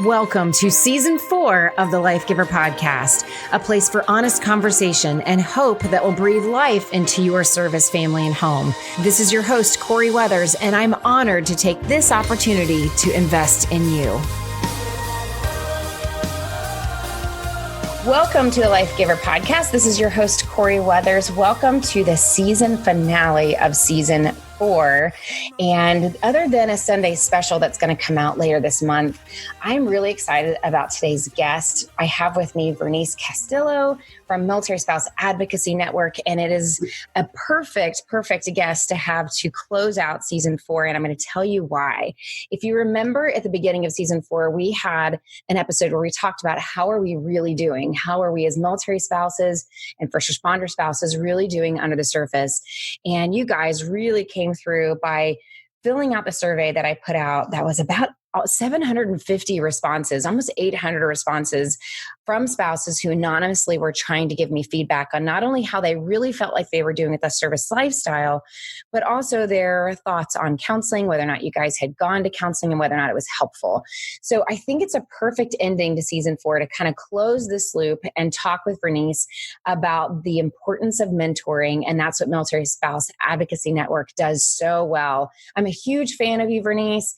Welcome to Season 4 of the Life Giver Podcast, a place for honest conversation and hope that will breathe life into your service, family, and home. This is your host, Corey Weathers, and I'm honored to take this opportunity to invest in you. Welcome to the Life Giver Podcast. This is your host, Corey Weathers. Welcome to the season finale of Season 4. And other than a Sunday special that's going to come out later this month, I'm really excited about today's guest. I have with me Vernice Castillo from Military Spouse Advocacy Network, and it is a perfect guest to have to close out Season 4, and I'm going to tell you why. If you remember at the beginning of Season 4, we had an episode where we talked about how are we really doing? How are we as military spouses and first responder spouses really doing under the surface? And you guys really came through by filling out the survey that I put out that was about 750 responses, almost 800 responses from spouses who anonymously were trying to give me feedback on not only how they really felt like they were doing with the service lifestyle, but also their thoughts on counseling, whether or not you guys had gone to counseling and whether or not it was helpful. So I think it's a perfect ending to Season 4 to kind of close this loop and talk with Vernice about the importance of mentoring. And that's what Military Spouse Advocacy Network does so well. I'm a huge fan of you, Vernice.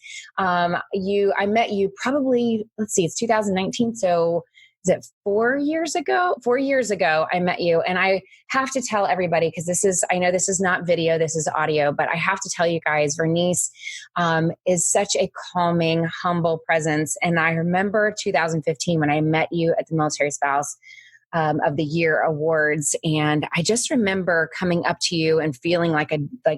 I met you probably, it's 2019. So is it 4 years ago? 4 years ago, I met you. And I have to tell everybody, because I know this is not video, this is audio, but I have to tell you guys, Vernice is such a calming, humble presence. And I remember 2015 when I met you at the Military Spouse of the Year Awards. And I just remember coming up to you and feeling like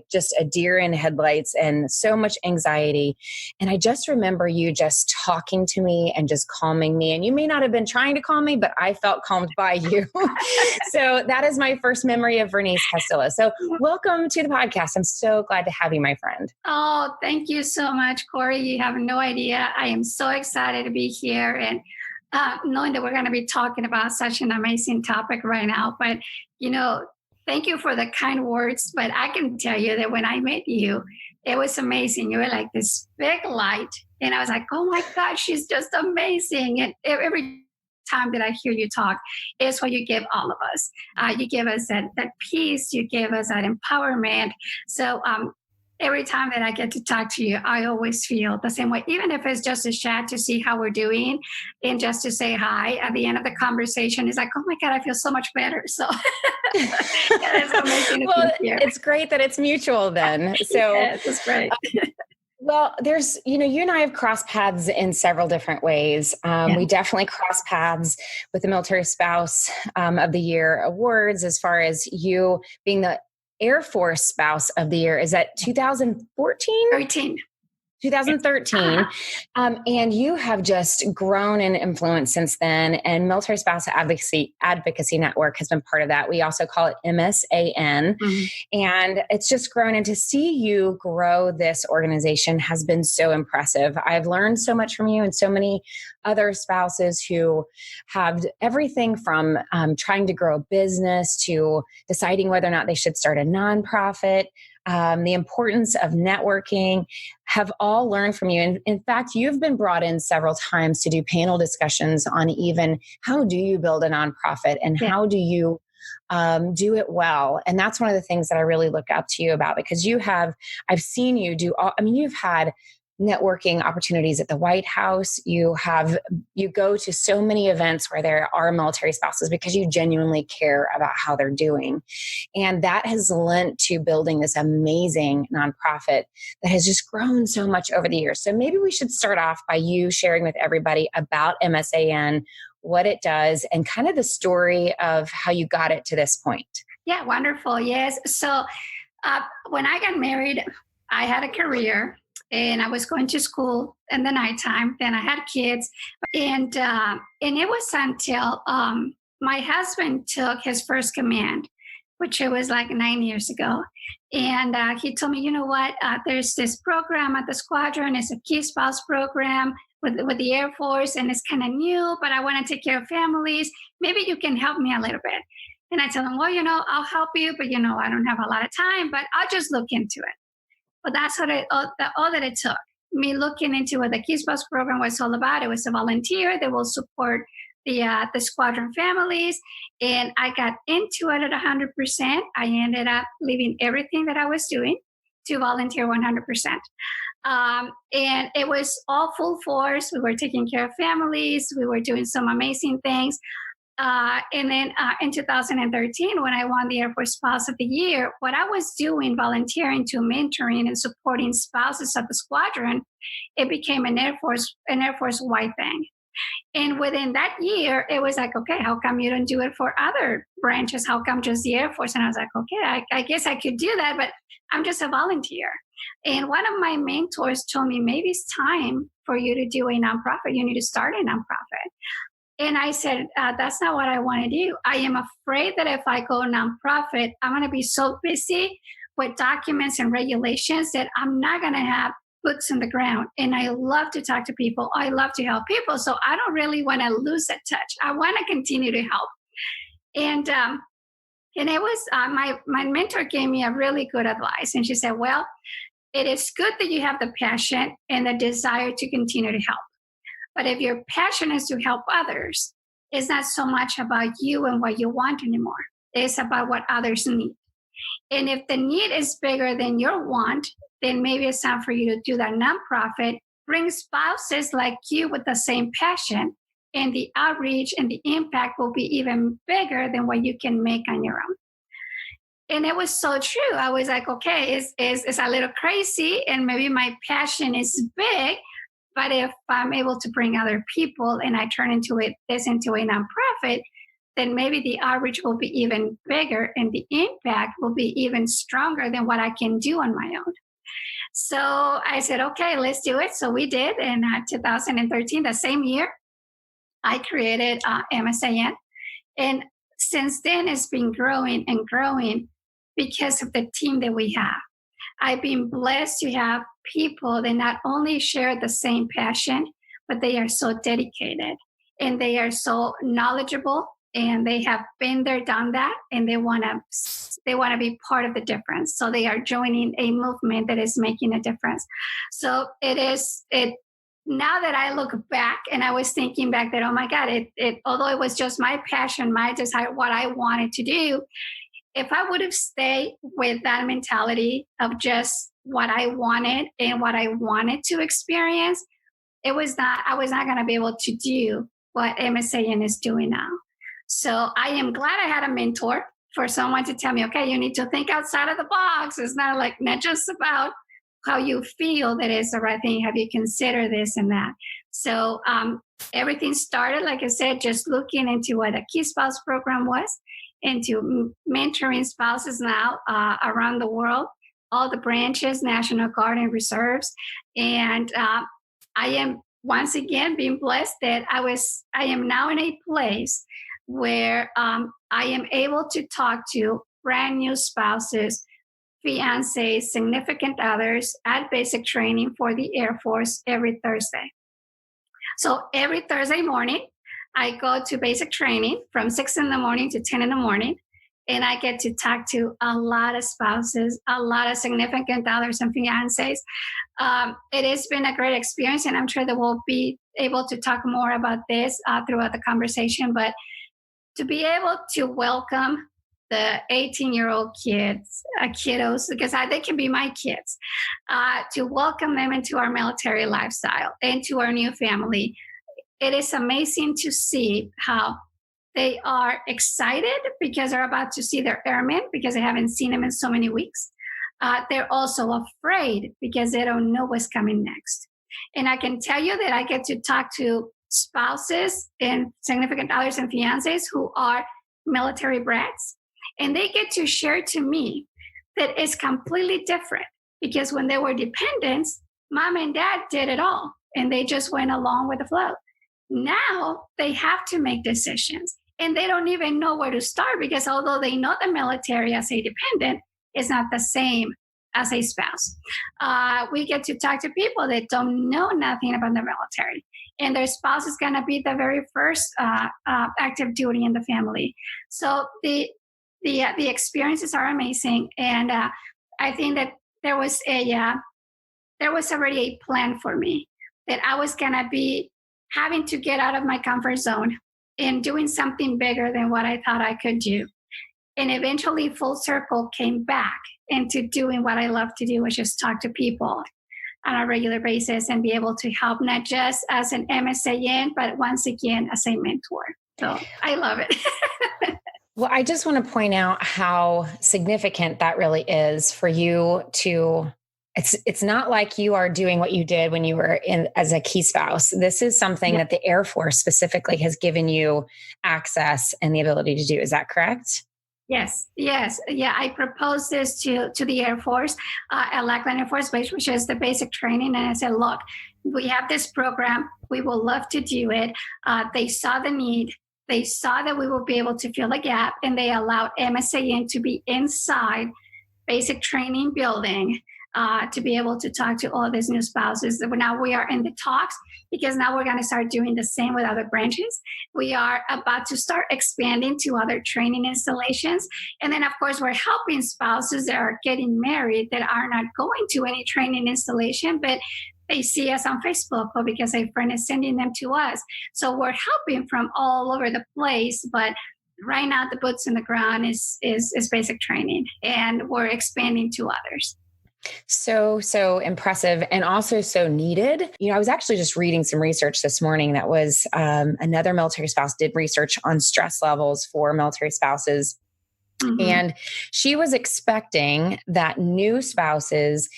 just a deer in headlights and so much anxiety. And I just remember you just talking to me and just calming me. And you may not have been trying to calm me, but I felt calmed by you. So that is my first memory of Vernice Castillo. So welcome to the podcast. I'm so glad to have you, my friend. Oh, thank you so much, Corey. You have no idea. I am so excited to be here and knowing that we're going to be talking about such an amazing topic right now. But, thank you for the kind words. But I can tell you that when I met you, it was amazing. You were like this big light. And I was like, oh my God, she's just amazing. And every time that I hear you talk is what you give all of us. You give us that peace. You give us that empowerment. So, every time that I get to talk to you, I always feel the same way, even if it's just a chat to see how we're doing and just to say hi at the end of the conversation. It's like, oh my God, I feel so much better. So it's amazing to be here. It's great that it's mutual then. So yes, it's great. Well, there's, you and I have crossed paths in several different ways. We definitely crossed paths with the Military Spouse of the Year Awards, as far as you being the Air Force Spouse of the Year. Is that 2014? 2013. And you have just grown in influence since then. And Military Spouse Advocacy Network has been part of that. We also call it MSAN. Mm-hmm. And it's just grown. And to see you grow this organization has been so impressive. I've learned so much from you and so many other spouses who have everything from trying to grow a business to deciding whether or not they should start a nonprofit. The importance of networking, have all learned from you. And in fact, you've been brought in several times to do panel discussions on even how do you build a nonprofit and how do you do it well. And that's one of the things that I really look up to you about, because I've seen you do you've had networking opportunities at the White House. You go to so many events where there are military spouses because you genuinely care about how they're doing. And that has lent to building this amazing nonprofit that has just grown so much over the years. So maybe we should start off by you sharing with everybody about MSAN, what it does, and kind of the story of how you got it to this point. Yeah, wonderful. Yes. So when I got married, I had a career. And I was going to school in the nighttime. Then I had kids. And it was until my husband took his first command, which it was like 9 years ago. And he told me, you know what, there's this program at the squadron. It's a key spouse program with the Air Force. And it's kind of new, but I want to take care of families. Maybe you can help me a little bit. And I tell him, well, I'll help you, but, I don't have a lot of time, but I'll just look into it. But that's all that it took. me looking into what the Key Spouse program was all about. It was a volunteer that will support the squadron families, and I got into it at 100%. I ended up leaving everything that I was doing to volunteer 100%. And it was all full force. We were taking care of families. We were doing some amazing things. And then in 2013, when I won the Air Force Spouse of the Year, what I was doing, volunteering to mentoring and supporting spouses of the squadron, it became an Air Force wide thing. And within that year, it was like, okay, how come you don't do it for other branches? How come just the Air Force? And I was like, okay, I guess I could do that, but I'm just a volunteer. And one of my mentors told me, maybe it's time for you to do a nonprofit. You need to start a nonprofit. And I said, that's not what I want to do. I am afraid that if I go nonprofit, I'm going to be so busy with documents and regulations that I'm not going to have boots on the ground. And I love to talk to people. I love to help people. So I don't really want to lose that touch. I want to continue to help. And it was my mentor gave me a really good advice. And she said, well, it is good that you have the passion and the desire to continue to help. But if your passion is to help others, it's not so much about you and what you want anymore. It's about what others need. And if the need is bigger than your want, then maybe it's time for you to do that nonprofit, bring spouses like you with the same passion, and the outreach and the impact will be even bigger than what you can make on your own. And it was so true. I was like, okay, it's a little crazy, and maybe my passion is big, but if I'm able to bring other people and I turn this into a nonprofit, then maybe the outreach will be even bigger and the impact will be even stronger than what I can do on my own. So I said, okay, let's do it. So we did. In 2013, the same year, I created MSAN. And since then, it's been growing and growing because of the team that we have. I've been blessed to have people that not only share the same passion, but they are so dedicated and they are so knowledgeable, and they have been there, done that, and they want to be part of the difference. So they are joining a movement that is making a difference. So now that I look back, and I was thinking back that, oh my God, although it was just my passion, my desire, what I wanted to do, if I would have stayed with that mentality of just what I wanted and what I wanted to experience, I was not going to be able to do what MSAN is doing now. So I am glad I had a mentor, for someone to tell me, okay, you need to think outside of the box. It's not just about how you feel that is the right thing. Have you considered this and that? So everything started, like I said, just looking into what a Key Spouse program was, into mentoring spouses now around the world, all the branches, National Guard and reserves. And I am once again being blessed that I am now in a place where I am able to talk to brand new spouses, fiancés, significant others at basic training for the Air Force every Thursday. So every Thursday morning, I go to basic training from 6 in the morning to 10 in the morning, and I get to talk to a lot of spouses, a lot of significant others and fiancés. It has been a great experience, and I'm sure that we'll be able to talk more about this throughout the conversation. But to be able to welcome the 18-year-old kiddos, because they can be my kids, to welcome them into our military lifestyle and to our new family. It is amazing to see how they are excited because they're about to see their airmen, because they haven't seen them in so many weeks. They're also afraid because they don't know what's coming next. And I can tell you that I get to talk to spouses and significant others and fiancés who are military brats, and they get to share to me that it's completely different, because when they were dependents, mom and dad did it all and they just went along with the flow. Now they have to make decisions, and they don't even know where to start, because although they know the military as a dependent, it's not the same as a spouse. We get to talk to people that don't know nothing about the military, and their spouse is going to be the very first active duty in the family. So the experiences are amazing, and I think that there was there was already a plan for me that I was going to be having to get out of my comfort zone and doing something bigger than what I thought I could do. And eventually, full circle came back into doing what I love to do, which is talk to people on a regular basis and be able to help, not just as an MSAN, but once again, as a mentor. So I love it. Well, I just want to point out how significant that really is for you to, it's not like you are doing what you did when you were in as a key spouse. This is something that the Air Force specifically has given you access and the ability to do. Is that correct? Yes. Yeah. I proposed this to the Air Force, at Lackland Air Force Base, which is the basic training. And I said, look, we have this program. We will love to do it. They saw the need. They saw that we will be able to fill the gap, and they allowed MSAN to be inside basic training building to be able to talk to all these new spouses. Now we are in the talks, because now we're going to start doing the same with other branches. We are about to start expanding to other training installations. And then, of course, we're helping spouses that are getting married that are not going to any training installation, but they see us on Facebook or because a friend is sending them to us. So we're helping from all over the place. But right now, the boots in the ground is basic training, and we're expanding to others. So impressive, and also so needed. I was actually just reading some research this morning that was another military spouse did research on stress levels for military spouses. Mm-hmm. And she was expecting that new spouses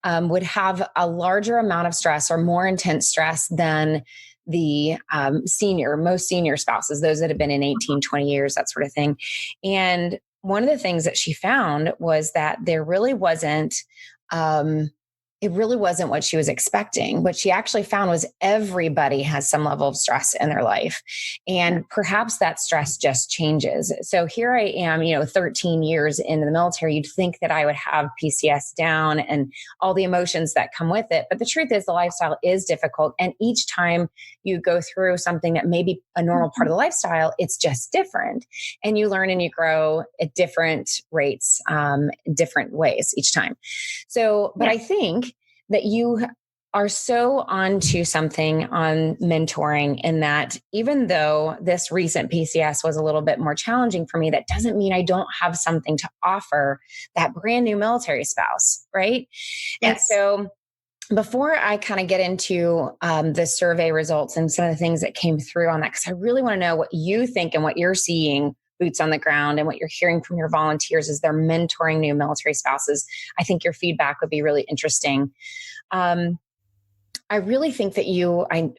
would have a larger amount of stress or more intense stress than the most senior spouses, those that have been in 18, 20 years, that sort of thing. And one of the things that she found was that there really wasn't, it really wasn't what she was expecting. What she actually found was everybody has some level of stress in their life, and perhaps that stress just changes. So here I am, 13 years into the military. You'd think that I would have PCS down and all the emotions that come with it. But the truth is the lifestyle is difficult. And each time you go through something that may be a normal part of the lifestyle, it's just different. And you learn and you grow at different rates, different ways each time. So, but I think that you are so onto something on mentoring, in that even though this recent PCS was a little bit more challenging for me, that doesn't mean I don't have something to offer that brand new military spouse, right? Yes. And so before I kind of get into the survey results and some of the things that came through on that, because I really want to know what you think and what you're seeing boots on the ground and what you're hearing from your volunteers as they're mentoring new military spouses. I think your feedback would be really interesting. I really think that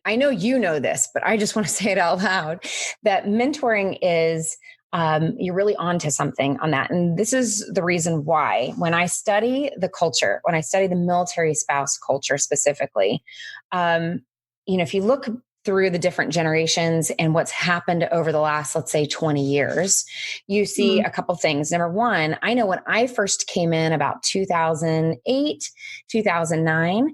I know you know this, but I just want to say it out loud, that mentoring is, you're really onto something on that. And this is the reason why. When I study the culture, when I study the military spouse culture specifically, if you look through the different generations and what's happened over the last, let's say 20 years, you see a couple things. Number one, I know when I first came in about 2008, 2009,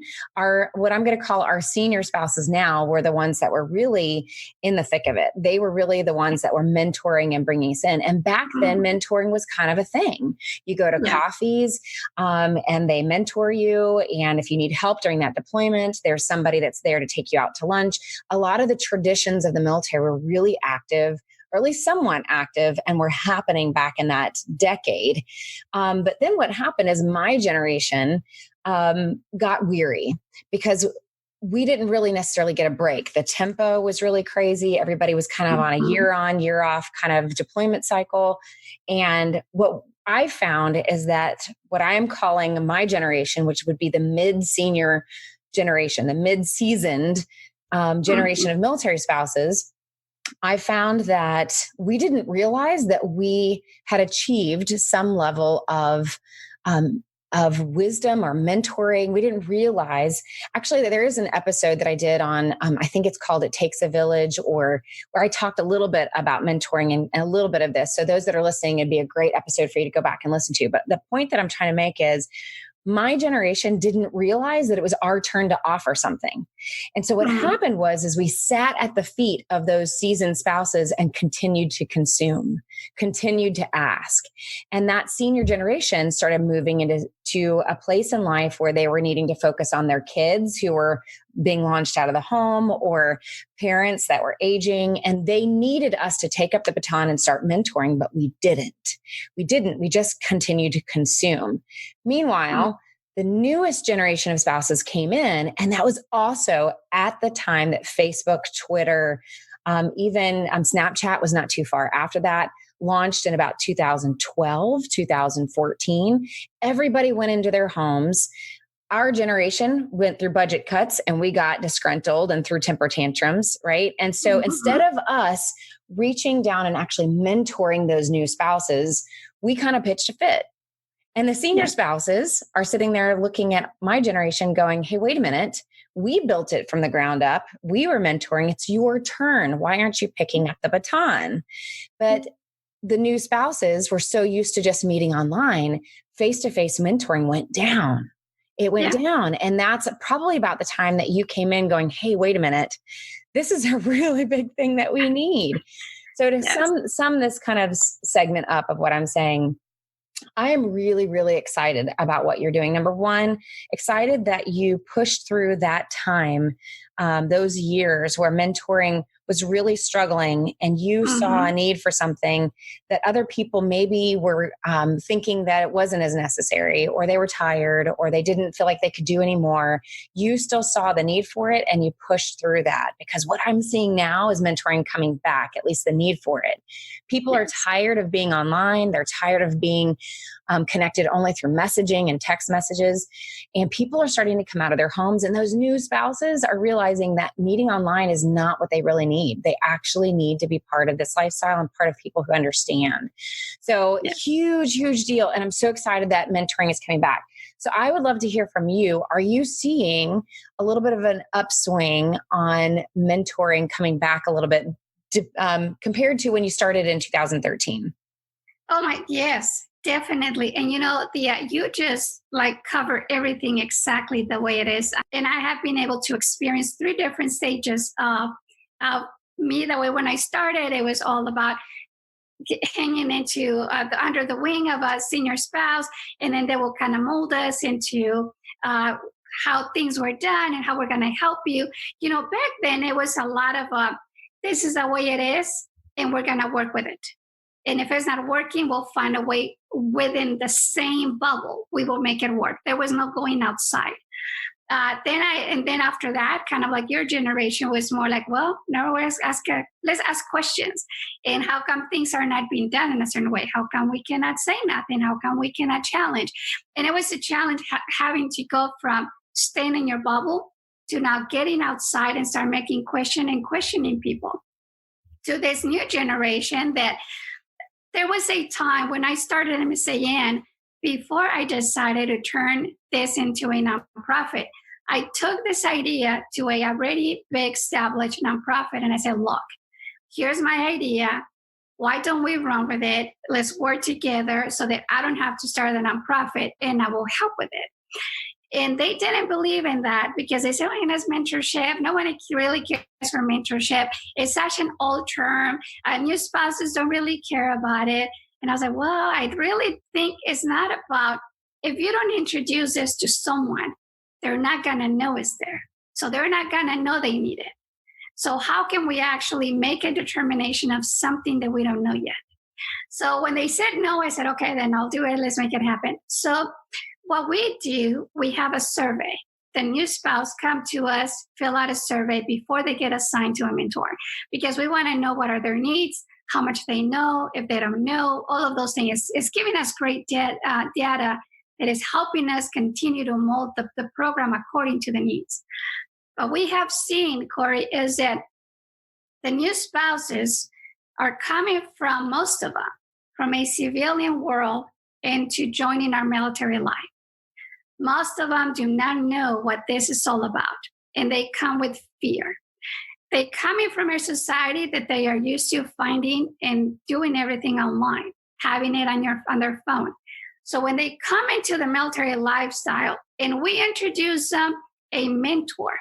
what I'm going to call our senior spouses now were the ones that were really in the thick of it. They were really the ones that were mentoring and bringing us in. And back then, mentoring was kind of a thing. You go to coffees and they mentor you. And if you need help during that deployment, there's somebody that's there to take you out to lunch. A lot of the traditions of the military were really active, or at least somewhat active, and were happening back in that decade. But then what happened is my generation got weary, because we didn't really necessarily get a break. The tempo was really crazy. Everybody was kind of on a year on, year off kind of deployment cycle. And what I found is that what I am calling my generation, which would be the mid-senior generation, the mid-seasoned generation of military spouses, I found that we didn't realize that we had achieved some level of wisdom or mentoring. We didn't realize, actually, that there is an episode that I did on, I think it's called It Takes a Village, or where I talked a little bit about mentoring and a little bit of this. So those that are listening, it'd be a great episode for you to go back and listen to. But the point that I'm trying to make is, my generation didn't realize that it was our turn to offer something. And so what happened was, is we sat at the feet of those seasoned spouses and continued to consume, continued to ask. And that senior generation started moving into a place in life where they were needing to focus on their kids who were being launched out of the home, or parents that were aging, and they needed us to take up the baton and start mentoring, but we didn't. We just continued to consume. Meanwhile, the newest generation of spouses came in, and that was also at the time that Facebook, Twitter, even Snapchat was not too far after that, launched in about 2012, 2014. Everybody went into their homes. Our generation went through budget cuts and we got disgruntled and threw temper tantrums, right? And so instead of us reaching down and actually mentoring those new spouses, we kind of pitched a fit. And the senior spouses are sitting there looking at my generation going, hey, wait a minute. We built it from the ground up. We were mentoring. It's your turn. Why aren't you picking up the baton? But the new spouses were so used to just meeting online, face-to-face mentoring went down. It went down. And that's probably about the time that you came in going, hey, wait a minute. This is a really big thing that we need. So to sum this kind of segment up of what I'm saying, I am really, really excited about what you're doing. Number one, excited that you pushed through that time, those years where mentoring was really struggling, and you saw a need for something that other people maybe were thinking that it wasn't as necessary, or they were tired, or they didn't feel like they could do anymore. You still saw the need for it, and you pushed through that, because what I'm seeing now is mentoring coming back, at least the need for it. People are tired of being online. They're tired of being connected only through messaging and text messages. And people are starting to come out of their homes, and those new spouses are realizing that meeting online is not what they really need. They actually need to be part of this lifestyle and part of people who understand. So huge, huge deal. And I'm so excited that mentoring is coming back. So I would love to hear from you. Are you seeing a little bit of an upswing on mentoring coming back a little bit compared to when you started in 2013? Oh my, yes, definitely. And you just like cover everything exactly the way it is. And I have been able to experience 3 different stages of me. That way, when I started, it was all about hanging into under the wing of a senior spouse, and then they will kind of mold us into how things were done and how we're going to help you. Back then it was a lot of this is the way it is, and we're going to work with it. And if it's not working, we'll find a way within the same bubble. We will make it work. There was no going outside. Then after that, kind of like your generation was more like, well, no, let's ask questions. And how come things are not being done in a certain way? How come we cannot say nothing? How come we cannot challenge? And it was a challenge having to go from staying in your bubble to now getting outside and start making questioning people, to this new generation. That there was a time when I started MSAN, before I decided to turn this into a nonprofit, I took this idea to a already big established nonprofit, and I said, look, here's my idea. Why don't we run with it? Let's work together so that I don't have to start a nonprofit, and I will help with it. And they didn't believe in that, because they said, it's mentorship. No one really cares for mentorship. It's such an old term. New spouses don't really care about it. And I was like, well, I really think it's not about, if you don't introduce this to someone, they're not going to know it's there. So they're not going to know they need it. So how can we actually make a determination of something that we don't know yet? So when they said no, I said, okay, then I'll do it. Let's make it happen. So what we do, we have a survey. The new spouse come to us, fill out a survey before they get assigned to a mentor, because we want to know what are their needs, how much they know, if they don't know, all of those things. It's giving us great data that is helping us continue to mold the program according to the needs. What we have seen, Corey, is that the new spouses are coming from, most of them, from a civilian world into joining our military life. Most of them do not know what this is all about, and they come with fear. They come in from a society that they are used to finding and doing everything online, having it on their phone. So when they come into the military lifestyle and we introduce them a mentor,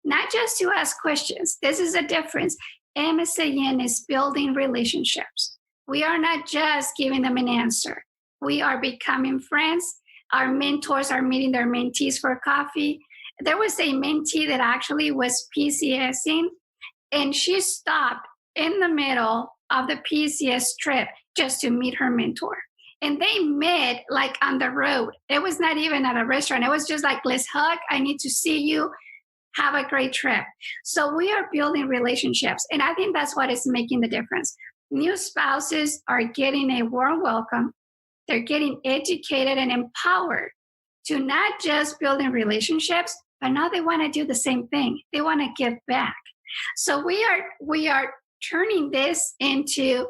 not just to ask questions, this is a difference. MSAN is building relationships. We are not just giving them an answer. We are becoming friends. Our mentors are meeting their mentees for coffee. There was a mentee that actually was PCSing, and she stopped in the middle of the PCS trip just to meet her mentor. And they met like on the road. It was not even at a restaurant. It was just like, let's hug. I need to see you. Have a great trip. So we are building relationships. And I think that's what is making the difference. New spouses are getting a warm welcome. They're getting educated and empowered to not just building relationships, but now they want to do the same thing. They want to give back. So we are turning this into,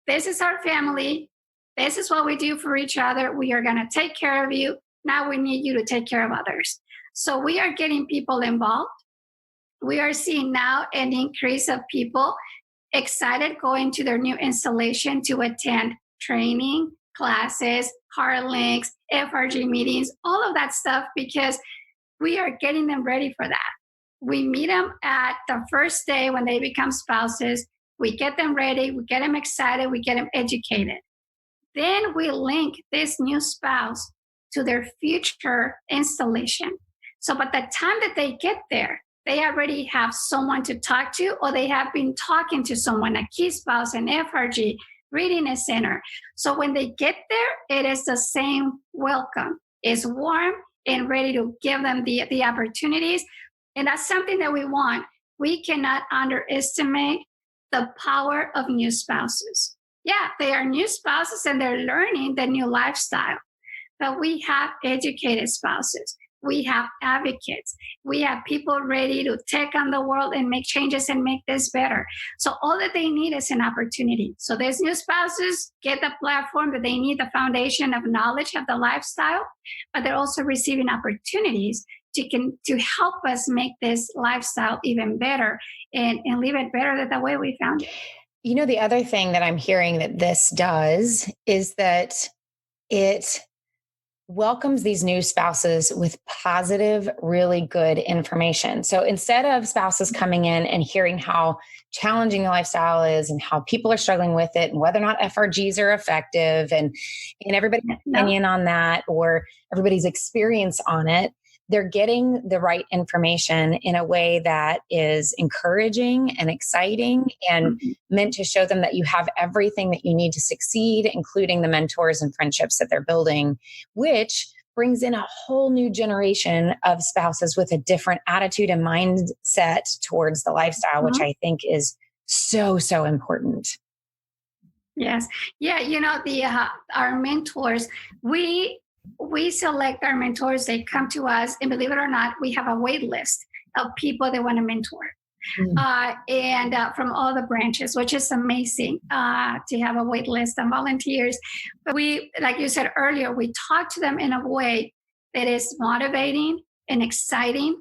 this is our family. This is what we do for each other. We are going to take care of you. Now we need you to take care of others. So we are getting people involved. We are seeing now an increase of people excited going to their new installation to attend training, classes, hard links, FRG meetings, all of that stuff, because we are getting them ready for that. We meet them at the first day when they become spouses. We get them ready. We get them excited. We get them educated. Then we link this new spouse to their future installation. So by the time that they get there, they already have someone to talk to, or they have been talking to someone, a key spouse, an FRG, readiness center. So when they get there, it is the same welcome. It's warm and ready to give them the opportunities. And that's something that we want. We cannot underestimate the power of new spouses. Yeah, they are new spouses and they're learning the new lifestyle. But we have educated spouses. We have advocates. We have people ready to take on the world and make changes and make this better. So all that they need is an opportunity. So these new spouses get the platform that they need, the foundation of knowledge of the lifestyle, but they're also receiving opportunities to help us make this lifestyle even better and live it better than the way we found it. You know, the other thing that I'm hearing that this does is that it welcomes these new spouses with positive, really good information. So instead of spouses coming in and hearing how challenging the lifestyle is and how people are struggling with it and whether or not FRGs are effective and everybody's opinion on that or everybody's experience on it, they're getting the right information in a way that is encouraging and exciting and meant to show them that you have everything that you need to succeed, including the mentors and friendships that they're building, which brings in a whole new generation of spouses with a different attitude and mindset towards the lifestyle, which I think is so, so important. Yes. Yeah. You know, our mentors, we select our mentors. They come to us, and believe it or not, we have a wait list of people that want to mentor. And from all the branches, which is amazing to have a wait list of volunteers. But we, like you said earlier, we talk to them in a way that is motivating and exciting.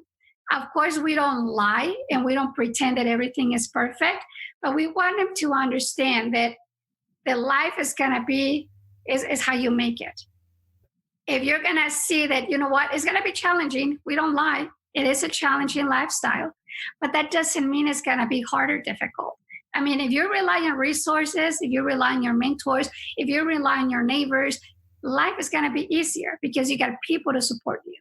Of course, we don't lie and we don't pretend that everything is perfect, but we want them to understand that the life is going to be, is how you make it. If you're going to see that, you know what, it's going to be challenging. We don't lie. It is a challenging lifestyle, but that doesn't mean it's going to be hard or difficult. I mean, if you rely on resources, if you rely on your mentors, if you rely on your neighbors, life is going to be easier because you got people to support you.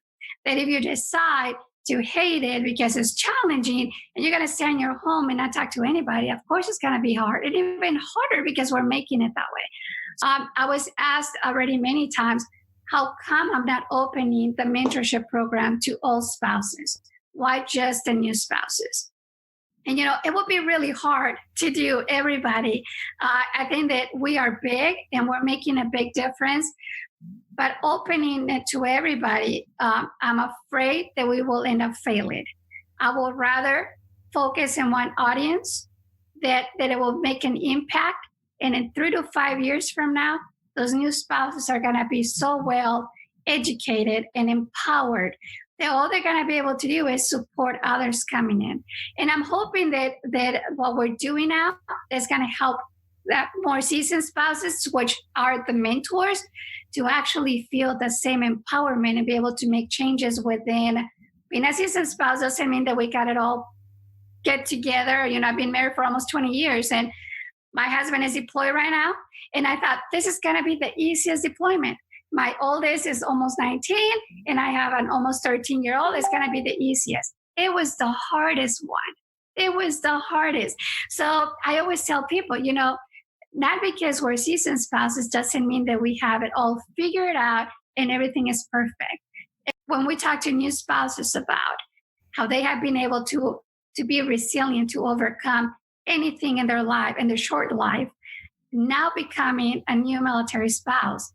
That if you decide to hate it because it's challenging and you're going to stay in your home and not talk to anybody, of course it's going to be hard. And even harder because we're making it that way. I was asked already many times, how come I'm not opening the mentorship program to all spouses? Why just the new spouses? And, you know, it would be really hard to do everybody. I think that we are big and we're making a big difference. But opening it to everybody, I'm afraid that we will end up failing. I would rather focus in one audience that it will make an impact. And in 3 to 5 years from now, those new spouses are going to be so well educated and empowered that all they're going to be able to do is support others coming in. And I'm hoping that what we're doing now is going to help more seasoned spouses, which are the mentors, to actually feel the same empowerment and be able to make changes within. Being a seasoned spouse doesn't mean that we got it all get together. I've been married for almost 20 years and my husband is deployed right now. And I thought this is going to be the easiest deployment. My oldest is almost 19 and I have an almost 13-year-old. It's going to be the easiest. It was the hardest one. It was the hardest. So I always tell people, not because we're seasoned spouses doesn't mean that we have it all figured out and everything is perfect. When we talk to new spouses about how they have been able to be resilient, to overcome anything in their life, in their short life, now becoming a new military spouse,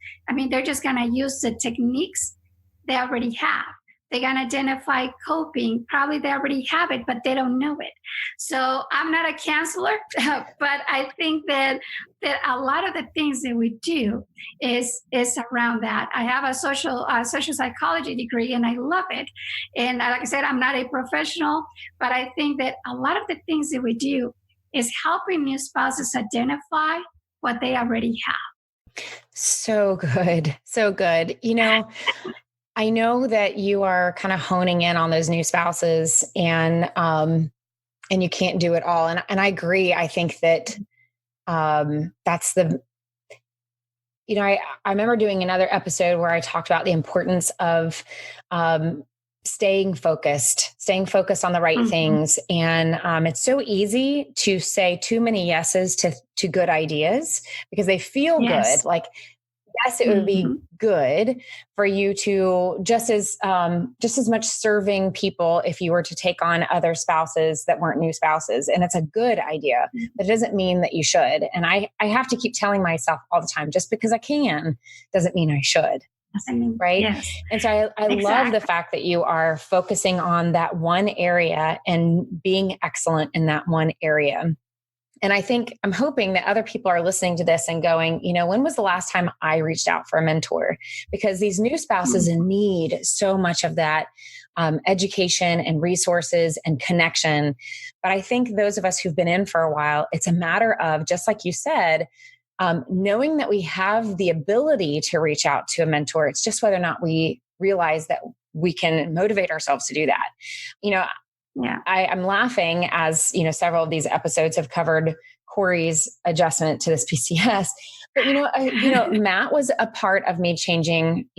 they're just going to use the techniques they already have. They're going to identify coping. Probably they already have it, but they don't know it. So I'm not a counselor, but I think that a lot of the things that we do is around that. I have a social psychology degree and I love it. And like I said, I'm not a professional, but I think that a lot of the things that we do is helping new spouses identify what they already have. So good. So good. I know that you are kind of honing in on those new spouses and you can't do it all. And I agree. I think that that's I remember doing another episode where I talked about the importance of staying focused on the right things. And it's so easy to say too many yeses to good ideas because they feel good. Like, yes, it would be good for you to just as much serving people if you were to take on other spouses that weren't new spouses. And it's a good idea, but it doesn't mean that you should. And I have to keep telling myself all the time, just because I can doesn't mean I should. Right. Yes. And so I exactly. love the fact that you are focusing on that one area and being excellent in that one area. And I'm hoping that other people are listening to this and going, when was the last time I reached out for a mentor? Because these new spouses need so much of that education and resources and connection. But I think those of us who've been in for a while, it's a matter of, just like you said, knowing that we have the ability to reach out to a mentor. It's just whether or not we realize that we can motivate ourselves to do that. Yeah, I'm laughing as, several of these episodes have covered Corey's adjustment to this PCS. But, Matt was a part of me changing,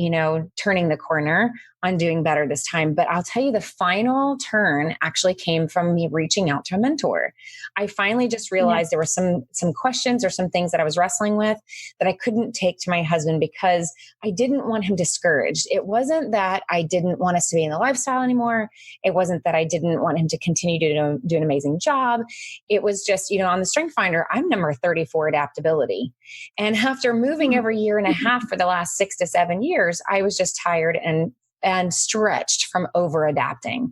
turning the corner on doing better this time. But I'll tell you, the final turn actually came from me reaching out to a mentor. I finally just realized there were some questions or some things that I was wrestling with that I couldn't take to my husband because I didn't want him discouraged. It wasn't that I didn't want us to be in the lifestyle anymore. It wasn't that I didn't want him to continue to do an amazing job. It was just, on the Strength Finder, I'm number 34 adaptability. And after moving every year and a half for the last 6 to 7 years, I was just tired and stretched from over adapting.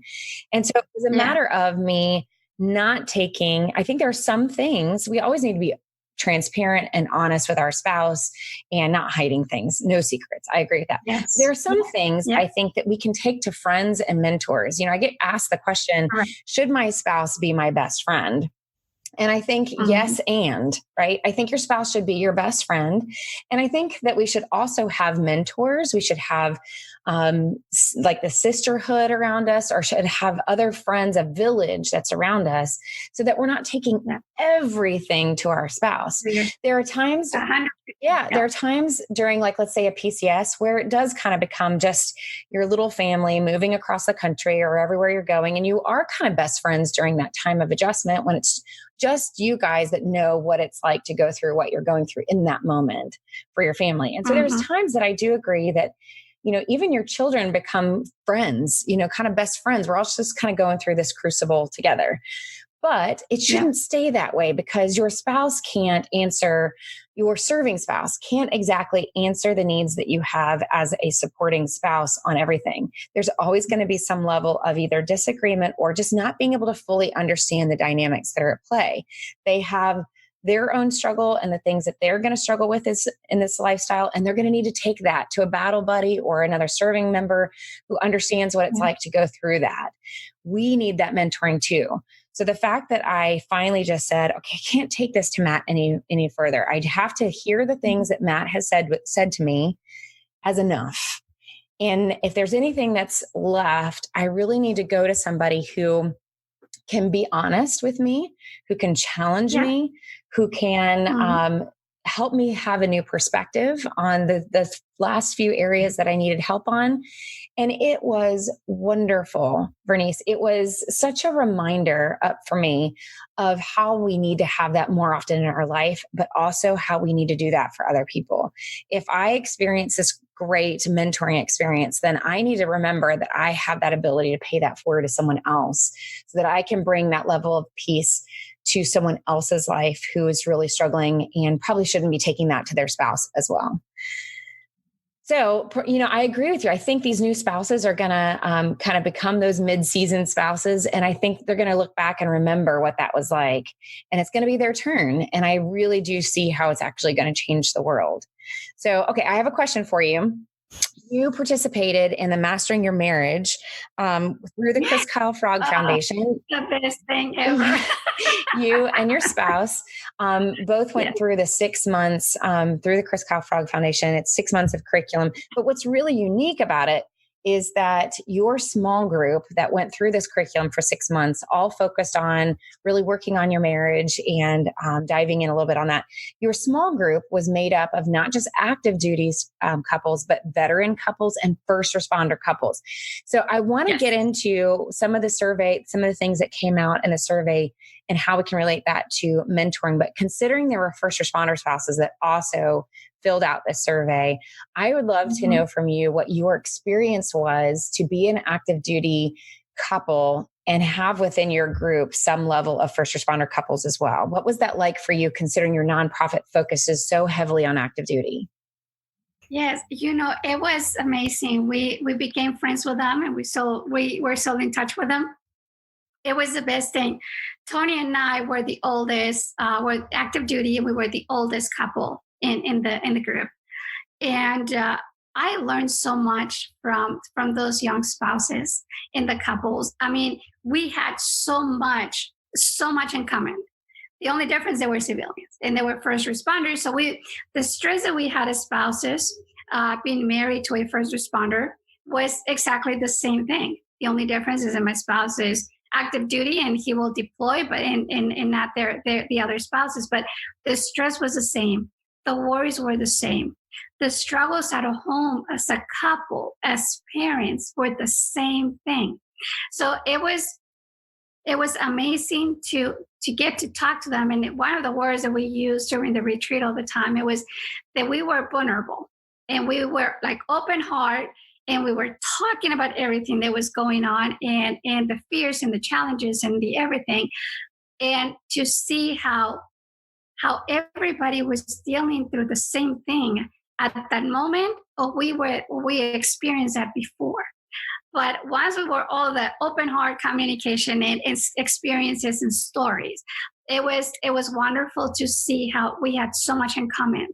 And so it was a matter of me not taking, I think there are some things we always need to be transparent and honest with our spouse and not hiding things, no secrets. I agree with that. Yes. There are some things I think that we can take to friends and mentors. I get asked the question, should my spouse be my best friend? And I think yes, and right. I think your spouse should be your best friend. And I think that we should also have mentors. We should have like the sisterhood around us, or should have other friends, a village that's around us, so that we're not taking everything to our spouse. There are times, there are times during, like, let's say a PCS where it does kind of become just your little family moving across the country or everywhere you're going. And you are kind of best friends during that time of adjustment when it's just you guys that know what it's like to go through what you're going through in that moment for your family. And so there's times that I do agree that, even your children become friends, kind of best friends. We're all just kind of going through this crucible together. But it shouldn't stay that way, because your spouse can't answer, your serving spouse can't exactly answer the needs that you have as a supporting spouse on everything. There's always going to be some level of either disagreement or just not being able to fully understand the dynamics that are at play. They have their own struggle and the things that they're going to struggle with is in this lifestyle. And they're going to need to take that to a battle buddy or another serving member who understands what it's like to go through that. We need that mentoring too. So the fact that I finally just said, okay, I can't take this to Matt any further. I have to hear the things that Matt has said to me as enough. And if there's anything that's left, I really need to go to somebody who can be honest with me, who can challenge me, who can help me have a new perspective on the last few areas that I needed help on. And it was wonderful, Vernice. It was such a reminder for me of how we need to have that more often in our life, but also how we need to do that for other people. If I experience this great mentoring experience, then I need to remember that I have that ability to pay that forward to someone else so that I can bring that level of peace to someone else's life who is really struggling and probably shouldn't be taking that to their spouse as well. So, I agree with you. I think these new spouses are going to kind of become those mid-season spouses. And I think they're going to look back and remember what that was like. And it's going to be their turn. And I really do see how it's actually going to change the world. So, okay, I have a question for you. You participated in the Mastering Your Marriage through the Chris Kyle Frog Foundation. The best thing ever. You and your spouse both went through the 6 months through the Chris Kyle Frog Foundation. It's 6 months of curriculum. But what's really unique about it is that your small group that went through this curriculum for 6 months all focused on really working on your marriage and diving in a little bit on that. Your small group was made up of not just active duty couples, but veteran couples and first responder couples. So I want to get into some of the things that came out in the survey and how we can relate that to mentoring. But considering there were first responder spouses that also filled out this survey, I would love to know from you what your experience was to be an active duty couple and have within your group some level of first responder couples as well. What was that like for you, considering your nonprofit focuses so heavily on active duty? Yes, it was amazing. We became friends with them, and we were still in touch with them. It was the best thing. Tony and I were the oldest, were active duty, and we were the oldest couple in the group. And I learned so much from those young spouses in the couples. I mean, we had so much in common. The only difference, they were civilians and they were first responders. So the stress that we had as spouses, being married to a first responder, was exactly the same thing. The only difference is that my spouse is active duty and he will deploy, but in not the other spouses. But the stress was the same. The worries were the same. The struggles at home as a couple, as parents, were the same thing. So it was amazing to get to talk to them. And one of the words that we used during the retreat all the time, it was that we were vulnerable and we were like open heart, and we were talking about everything that was going on and the fears and the challenges and the everything. And to see how everybody was dealing through the same thing at that moment, or we experienced that before. But once we were all the open heart communication and experiences and stories, it was wonderful to see how we had so much in common.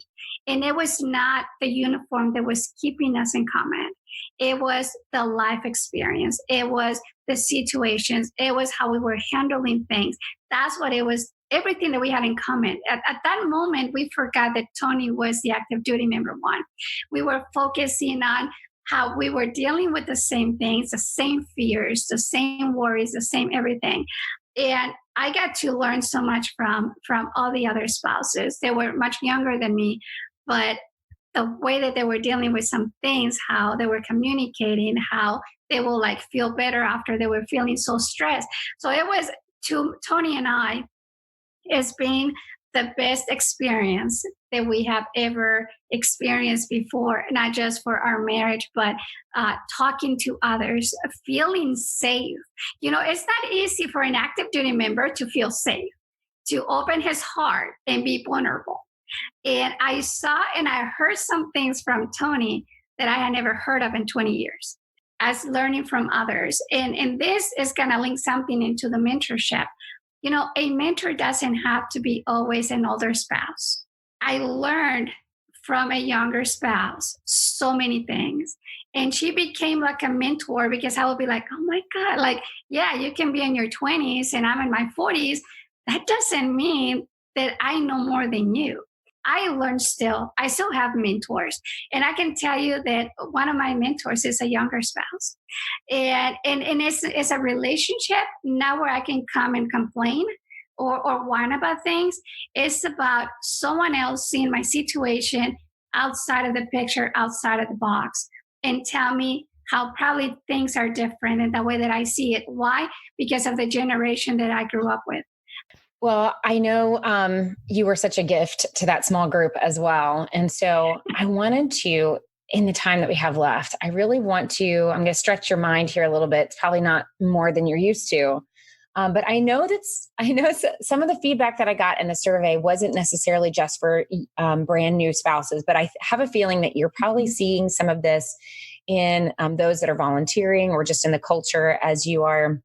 And it was not the uniform that was keeping us in common. It was the life experience. It was the situations. It was how we were handling things. That's what it was. Everything that we had in common. At that moment, we forgot that Tony was the active duty member one. We were focusing on how we were dealing with the same things, the same fears, the same worries, the same everything. And I got to learn so much from all the other spouses. They were much younger than me, but the way that they were dealing with some things, how they were communicating, how they will like feel better after they were feeling so stressed. So it was, to Tony and I, has been the best experience that we have ever experienced before, not just for our marriage, but talking to others, feeling safe. It's not easy for an active duty member to feel safe, to open his heart and be vulnerable. And I saw and I heard some things from Tony that I had never heard of in 20 years as learning from others. And this is going to link something into the mentorship. A mentor doesn't have to be always an older spouse. I learned from a younger spouse so many things. And she became like a mentor because I would be like, oh my God, like, yeah, you can be in your 20s and I'm in my 40s. That doesn't mean that I know more than you. I learn still. I still have mentors. And I can tell you that one of my mentors is a younger spouse. And it's a relationship, not where I can come and complain or whine about things. It's about someone else seeing my situation outside of the picture, outside of the box, and tell me how probably things are different in the way that I see it. Why? Because of the generation that I grew up with. Well, I know you were such a gift to that small group as well. And so I wanted to, in the time that we have left, I really want to, I'm going to stretch your mind here a little bit. It's probably not more than you're used to. But I know some of the feedback that I got in the survey wasn't necessarily just for brand new spouses, but I have a feeling that you're probably seeing some of this in those that are volunteering or just in the culture as you are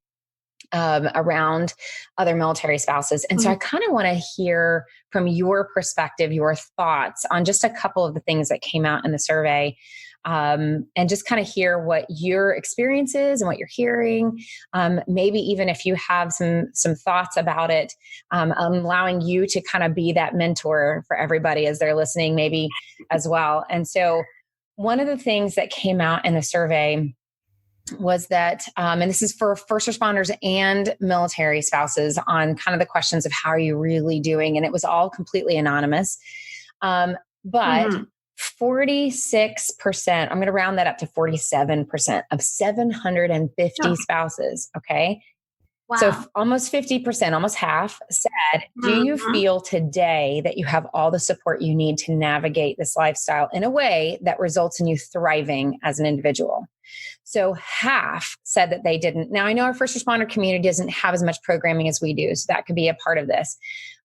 around other military spouses. And so I kind of want to hear from your perspective, your thoughts on just a couple of the things that came out in the survey. And just kind of hear what your experience is and what you're hearing. Maybe even if you have some thoughts about it, allowing you to kind of be that mentor for everybody as they're listening, maybe as well. And so one of the things that came out in the survey was that, and this is for first responders and military spouses, on kind of the questions of how are you really doing? And it was all completely anonymous. But 46%, I'm going to round that up to 47% of 750 spouses. Okay. Wow. So almost 50%, almost half said, do you feel today that you have all the support you need to navigate this lifestyle in a way that results in you thriving as an individual? So half said that they didn't. Now I know our first responder community doesn't have as much programming as we do, so that could be a part of this.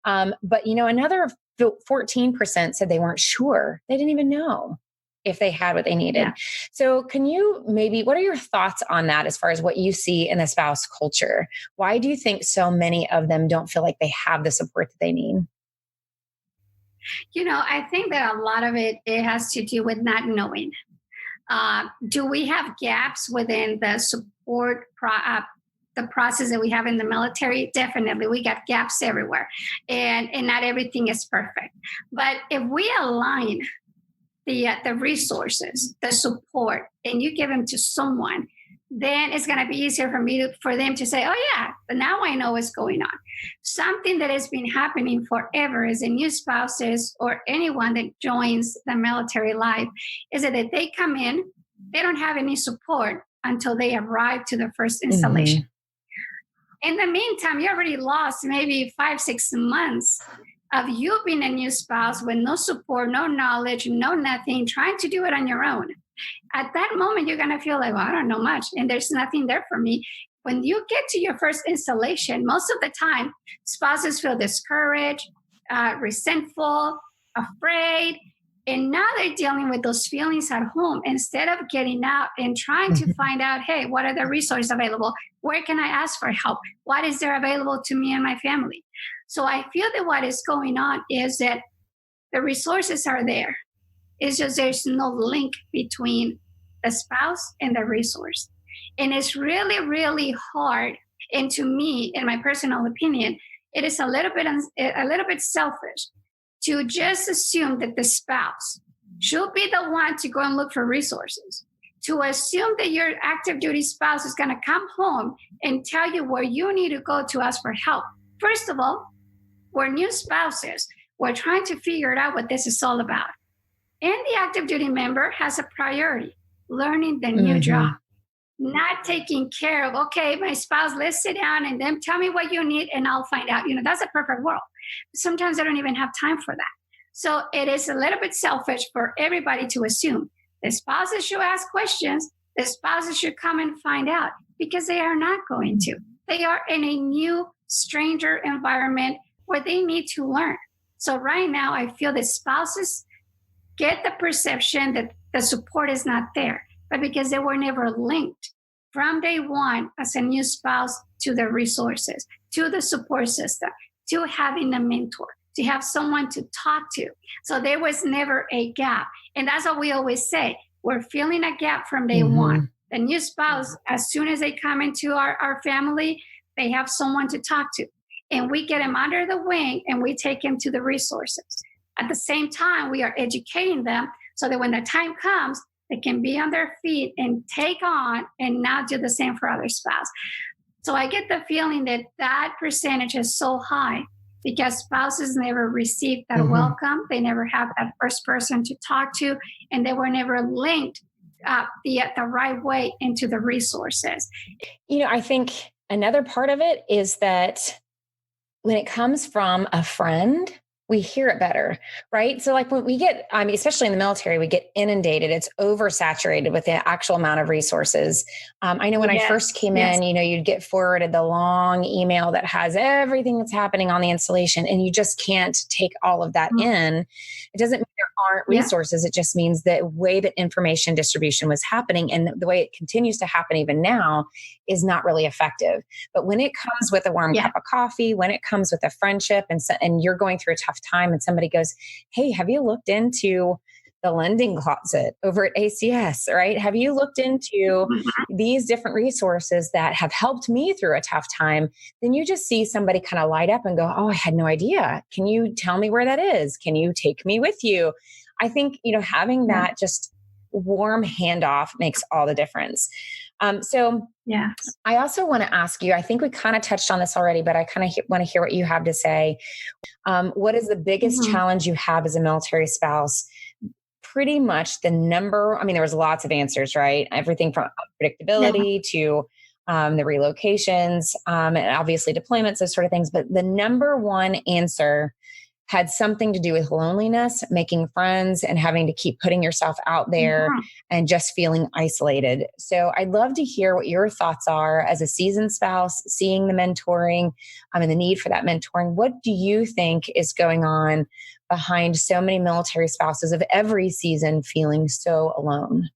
But another 14% said they weren't sure. They didn't even know if they had what they needed. Yeah. So can you what are your thoughts on that as far as what you see in the spouse culture? Why do you think so many of them don't feel like they have the support that they need? I think that a lot of it has to do with not knowing. Do we have gaps within the support the process that we have in the military? Definitely. We got gaps everywhere. And not everything is perfect. But if we align the resources, the support, and you give them to someone, then it's going to be easier for them to say, oh yeah, now I know what's going on. Something that has been happening forever as a new spouses or anyone that joins the military life is that they come in, they don't have any support until they arrive to the first installation. In the meantime, you already lost maybe 5-6 months of you being a new spouse with no support, no knowledge, no nothing, trying to do it on your own. At that moment, you're going to feel like, well, I don't know much, and there's nothing there for me. When you get to your first installation, most of the time, spouses feel discouraged, resentful, afraid, and now they're dealing with those feelings at home instead of getting out and trying to find out, hey, what are the resources available? Where can I ask for help? What is there available to me and my family? So I feel that what is going on is that the resources are there. It's just there's no link between the spouse and the resource. And it's really, really hard. And to me, in my personal opinion, it is a little bit selfish to just assume that the spouse should be the one to go and look for resources, to assume that your active duty spouse is going to come home and tell you where you need to go to ask for help. First of all, we're new spouses. We're trying to figure out what this is all about. And the active duty member has a priority, learning the new job, not taking care of, okay, my spouse, let's sit down and then tell me what you need and I'll find out. That's a perfect world. Sometimes I don't even have time for that. So it is a little bit selfish for everybody to assume the spouses should ask questions, the spouses should come and find out, because they are not going to. They are in a new, stranger environment where they need to learn. So right now, I feel that spouses get the perception that the support is not there, but because they were never linked from day one as a new spouse to the resources, to the support system, to having a mentor, to have someone to talk to. So there was never a gap. And that's what we always say. we're filling a gap from day one. The new spouse, as soon as they come into our family, they have someone to talk to. And we get them under the wing and we take them to the resources. At the same time, we are educating them so that when the time comes, they can be on their feet and take on and not do the same for other spouse. So I get the feeling that that percentage is so high because spouses never received that welcome. They never have that first person to talk to, and they were never linked the right way into the resources. I think another part of it is that when it comes from a friend, we hear it better, right? So like when we get, especially in the military, we get inundated. It's oversaturated with the actual amount of resources. I know when I first came in, you'd get forwarded the long email that has everything that's happening on the installation, and you just can't take all of that in. It doesn't mean there aren't resources. It just means the way that information distribution was happening and the way it continues to happen even now is not really effective. But when it comes with a warm cup of coffee, when it comes with a friendship and you're going through a tough time and somebody goes, hey, have you looked into the lending closet over at ACS, right? Have you looked into these different resources that have helped me through a tough time? Then you just see somebody kind of light up and go, oh, I had no idea. Can you tell me where that is? Can you take me with you? I think, having that just warm handoff makes all the difference. I also want to ask you, I think we kind of touched on this already, but I kind of want to hear what you have to say. What is the biggest challenge you have as a military spouse? Pretty much the number, there was lots of answers, right? Everything from predictability to the relocations, and obviously deployments, those sort of things. But the number one answer had something to do with loneliness, making friends, and having to keep putting yourself out there and just feeling isolated. So I'd love to hear what your thoughts are as a seasoned spouse, seeing the mentoring and the need for that mentoring. What do you think is going on behind so many military spouses of every season feeling so alone?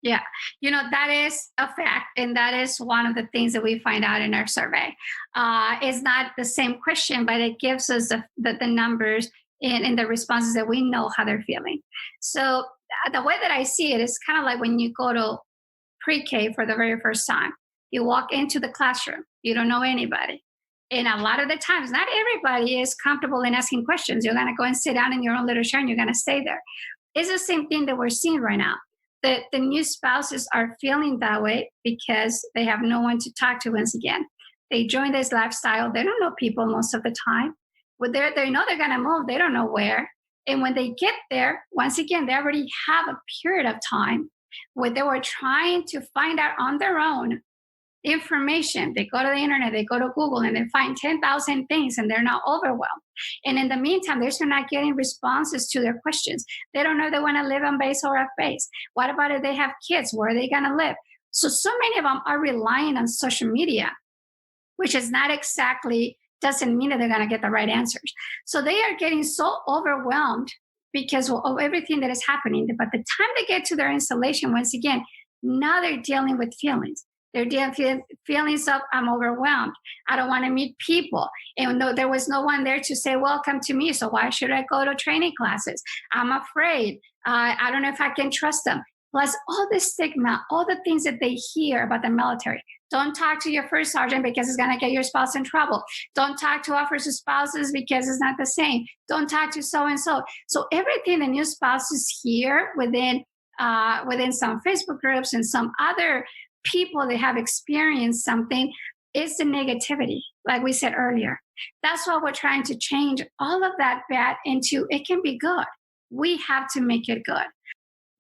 Yeah, that is a fact. And that is one of the things that we find out in our survey. It's not the same question, but it gives us the numbers and the responses that we know how they're feeling. So the way that I see it is kind of like when you go to pre-K for the very first time. You walk into the classroom, you don't know anybody. And a lot of the times, not everybody is comfortable in asking questions. You're going to go and sit down in your own little chair and you're going to stay there. It's the same thing that we're seeing right now. The new spouses are feeling that way because they have no one to talk to once again. They join this lifestyle. They don't know people most of the time. But they know they're going to move. They don't know where. And when they get there, once again, they already have a period of time where they were trying to find out on their own information. They go to the internet, they go to Google, and they find 10,000 things, and they're not overwhelmed. And in the meantime, they're still not getting responses to their questions. They don't know if they want to live on base or off base. What about if they have kids? Where are they going to live? So many of them are relying on social media, which is not exactly, doesn't mean that they're going to get the right answers. So they are getting so overwhelmed because of everything that is happening. But the time they get to their installation, once again, now they're dealing with feelings. They're dealing with feelings of, I'm overwhelmed. I don't want to meet people. And there was no one there to say, welcome to me. So why should I go to training classes? I'm afraid. I don't know if I can trust them. Plus all the stigma, all the things that they hear about the military. Don't talk to your first sergeant because it's going to get your spouse in trouble. Don't talk to officers' spouses because it's not the same. Don't talk to so-and-so. So everything the new spouses hear within some Facebook groups and some other people that have experienced something is the negativity, like we said earlier. That's why we're trying to change all of that bad into it can be good. We have to make it good.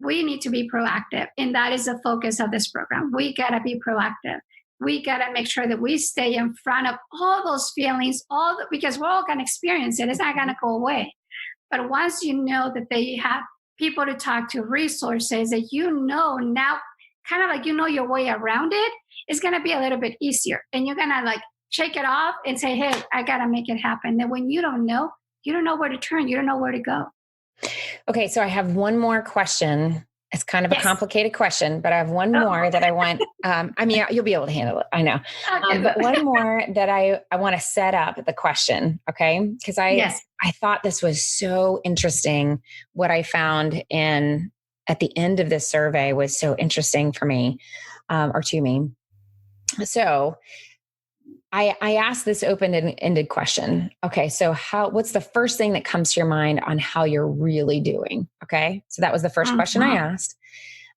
We need to be proactive, and that is the focus of this program. We got to be proactive. We got to make sure that we stay in front of all those feelings, because we're all going to experience it. It's not going to go away. But once you know that they have people to talk to, resources that now, kind of like your way around it, it's going to be a little bit easier. And you're going to shake it off and say, hey, I got to make it happen. Then when you don't know where to turn. You don't know where to go. Okay. So I have one more question. It's kind of a complicated question, but I have one more that I want. You'll be able to handle it. I know. Okay. But one more that I want to set up the question. Okay. Because I thought this was so interesting what I found in at the end of this survey was so interesting for me, or to me. So I asked this open-ended question. Okay, so what's the first thing that comes to your mind on how you're really doing? Okay, so that was the first question I asked.